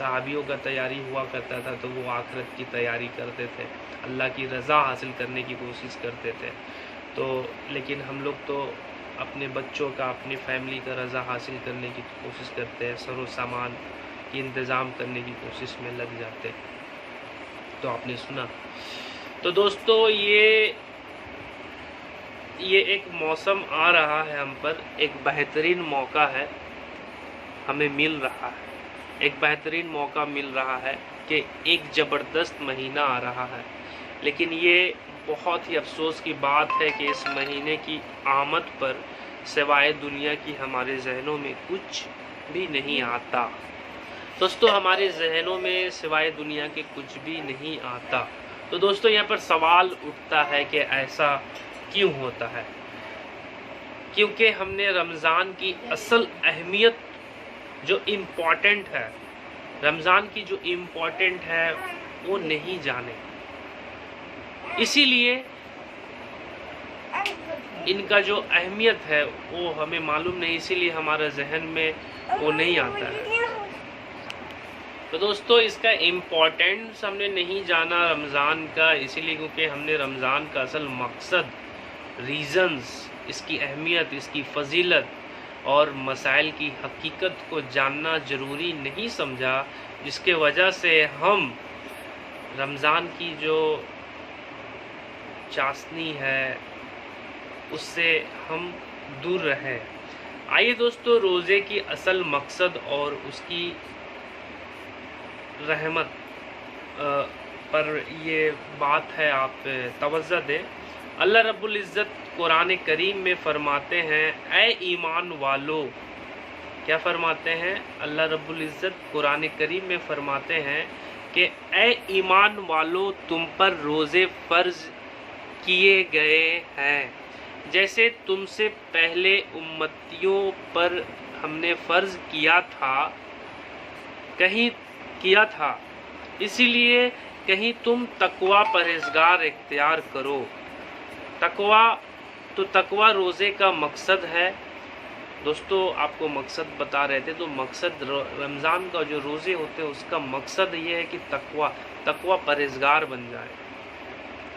صحابیوں کا تیاری ہوا کرتا تھا تو وہ آخرت کی تیاری کرتے تھے، اللہ کی رضا حاصل کرنے کی کوشش کرتے تھے. تو لیکن ہم لوگ تو اپنے بچوں کا، اپنی فیملی کا رضا حاصل کرنے کی کوشش کرتے ہیں، سر و سامان کی انتظام کرنے کی کوشش میں لگ جاتے. تو آپ نے سنا. تو دوستو یہ ایک موسم آ رہا ہے ہم پر، ایک بہترین موقع ہے ہمیں مل رہا ہے، ایک بہترین موقع مل رہا ہے کہ ایک زبردست مہینہ آ رہا ہے. لیکن یہ بہت ہی افسوس کی بات ہے کہ اس مہینے کی آمد پر سوائے دنیا کی ہمارے ذہنوں میں کچھ بھی نہیں آتا. دوستو ہمارے ذہنوں میں سوائے دنیا کے کچھ بھی نہیں آتا. تو دوستو یہاں پر سوال اٹھتا ہے کہ ایسا کیوں ہوتا ہے؟ کیونکہ ہم نے رمضان کی اصل اہمیت جو امپورٹنٹ ہے، رمضان کی جو امپورٹنٹ ہے وہ نہیں جانے. اسی لیے ان کا جو اہمیت ہے وہ ہمیں معلوم نہیں، اسی لیے ہمارا ذہن میں وہ نہیں آتا ہے. تو دوستو اس کا امپورٹنس ہم نے نہیں جانا رمضان کا، اسی لیے کیونکہ ہم نے رمضان کا اصل مقصد، ریزنز، اس کی اہمیت، اس کی فضیلت اور مسائل کی حقیقت کو جاننا ضروری نہیں سمجھا، جس کے وجہ سے ہم رمضان کی جو چاشنی ہے اس سے ہم دور رہے. آئیے دوستو روزے کی اصل مقصد اور اس کی رحمت پر یہ بات ہے، آپ توجہ دیں. اللہ رب العزت قرآن کریم میں فرماتے ہیں اے ایمان والو. کیا فرماتے ہیں؟ اللہ رب العزت قرآن کریم میں فرماتے ہیں کہ اے ایمان والو تم پر روزے فرض کیے گئے ہیں جیسے تم سے پہلے امتیوں پر ہم نے فرض کیا تھا، اسی لیے کہیں تم تقوی پرہیزگار اختیار کرو. تقوی روزے کا مقصد ہے. دوستو آپ کو مقصد بتا رہے تھے، تو مقصد رمضان کا جو روزے ہوتے ہیں اس کا مقصد یہ ہے کہ تقوی پرہیزگار بن جائے،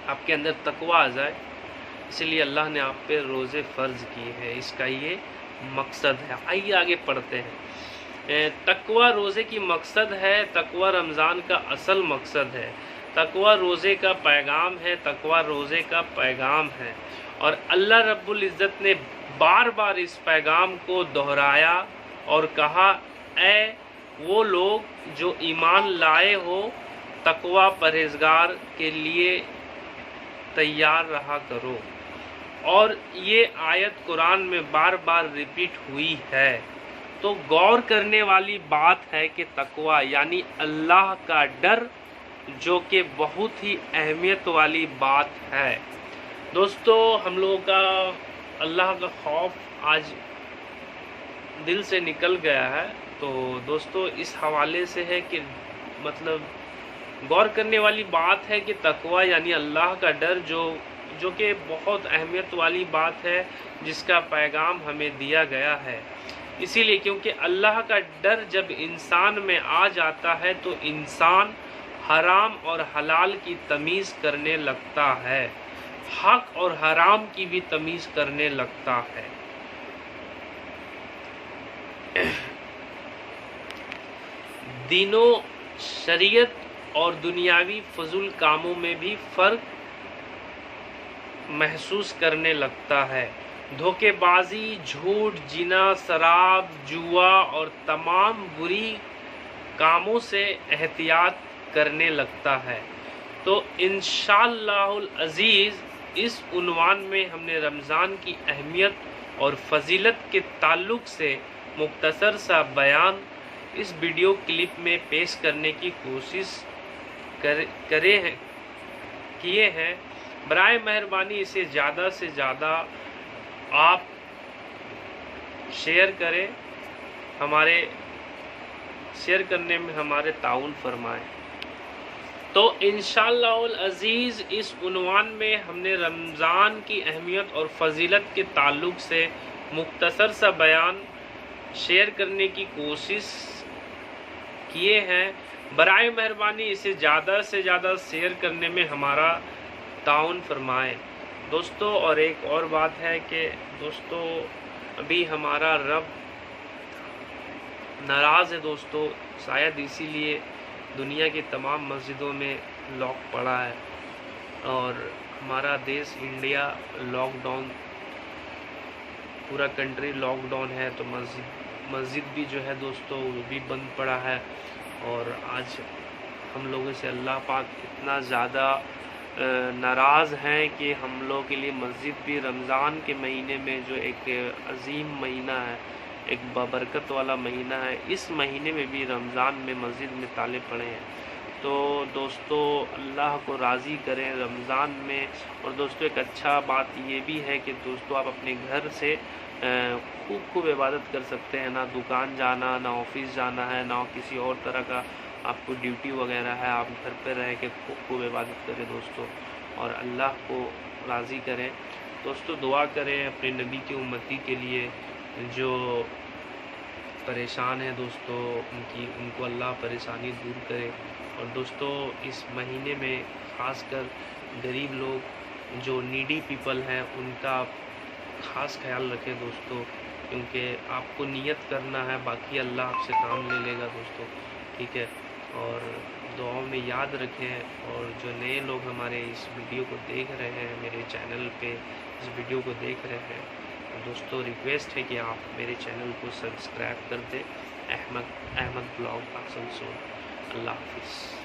آپ کے اندر تقوی آ جائے. اسی لیے اللہ نے آپ پہ روزے فرض کیے ہیں، اس کا یہ مقصد ہے. آئیے آگے پڑھتے ہیں. تقوی روزے کی مقصد ہے، تقوی رمضان کا اصل مقصد ہے، تقوی روزے کا پیغام ہے، تقوی روزے کا پیغام ہے. اور اللہ رب العزت نے بار بار اس پیغام کو دہرایا اور کہا اے وہ لوگ جو ایمان لائے ہو تقوی پرہیزگار کے لیے تیار رہا کرو. اور یہ آیت قرآن میں بار بار ریپیٹ ہوئی ہے. تو غور کرنے والی بات ہے کہ تقوی یعنی اللہ کا ڈر، جو کہ بہت ہی اہمیت والی بات ہے. دوستو ہم لوگوں کا اللہ کا خوف آج دل سے نکل گیا ہے. تو دوستو اس حوالے سے ہے کہ مطلب غور کرنے والی بات ہے کہ تقوی یعنی اللہ کا ڈر، جو کہ بہت اہمیت والی بات ہے، جس کا پیغام ہمیں دیا گیا ہے. اسی لیے کیونکہ اللہ کا ڈر جب انسان میں آ جاتا ہے تو انسان حرام اور حلال کی تمیز کرنے لگتا ہے، حق اور حرام کی بھی تمیز کرنے لگتا ہے. دینوں، شریعت اور دنیاوی فضول کاموں میں بھی فرق محسوس کرنے لگتا ہے. دھوکے بازی، جھوٹ، زنا، شراب، جوا اور تمام بری کاموں سے احتیاط کرنے لگتا ہے. تو انشاءاللہ العزیز اس عنوان میں ہم نے رمضان کی اہمیت اور فضیلت کے تعلق سے مختصر سا بیان اس ویڈیو کلپ میں پیش کرنے کی کوشش کیے ہیں. برائے مہربانی اسے زیادہ سے زیادہ آپ شیئر کریں، شیئر کرنے میں ہمارے تعاون فرمائیں. تو انشاءاللہ العزیز اس عنوان میں ہم نے رمضان کی اہمیت اور فضیلت کے تعلق سے مختصر سا بیان شیئر کرنے کی کوشش کیے ہیں، برائے مہربانی اسے زیادہ سے زیادہ شیئر کرنے میں ہمارا تعاون فرمائیں دوستو۔ اور ایک اور بات ہے کہ دوستو ابھی ہمارا رب ناراض ہے دوستو، شاید اسی لیے دنیا کی تمام مسجدوں میں لاک پڑا ہے اور ہمارا دیش انڈیا لاک ڈاؤن، پورا کنٹری لاک ڈاؤن ہے، تو مسجد بھی جو ہے دوستو وہ بھی بند پڑا ہے۔ اور آج ہم لوگوں سے اللہ پاک اتنا زیادہ ناراض ہیں کہ ہم لوگ کے لیے مسجد بھی رمضان کے مہینے میں جو ایک عظیم مہینہ ہے، ایک بابرکت والا مہینہ ہے، اس مہینے میں بھی رمضان میں مسجد میں تالے پڑے ہیں۔ تو دوستو اللہ کو راضی کریں رمضان میں۔ اور دوستو ایک اچھا بات یہ بھی ہے کہ دوستو آپ اپنے گھر سے خوب عبادت کر سکتے ہیں، نہ دکان جانا، نہ آفس جانا ہے، نہ کسی اور طرح کا آپ کو ڈیوٹی وغیرہ ہے، آپ گھر پہ رہ کے خوب عبادت کریں دوستو اور اللہ کو راضی کریں دوستو۔ دعا کریں اپنے نبی کی امتی کے لیے جو پریشان ہے دوستو، ان کو اللہ پریشانی دور کرے۔ اور دوستو اس مہینے میں خاص کر غریب لوگ جو نیڈی پیپل ہیں ان کا خاص خیال رکھیں دوستو، کیونکہ آپ کو نیت کرنا ہے، باقی اللہ آپ سے کام لے لے گا دوستو، ٹھیک ہے۔ اور دعاؤں میں یاد رکھیں۔ اور جو نئے لوگ ہمارے اس ویڈیو کو دیکھ رہے ہیں، میرے چینل پہ اس ویڈیو کو دیکھ رہے ہیں، دوستو ریکویسٹ ہے کہ آپ میرے چینل کو سبسکرائب کر دیں، احمد بلاگ آسنسول۔ اللہ حافظ۔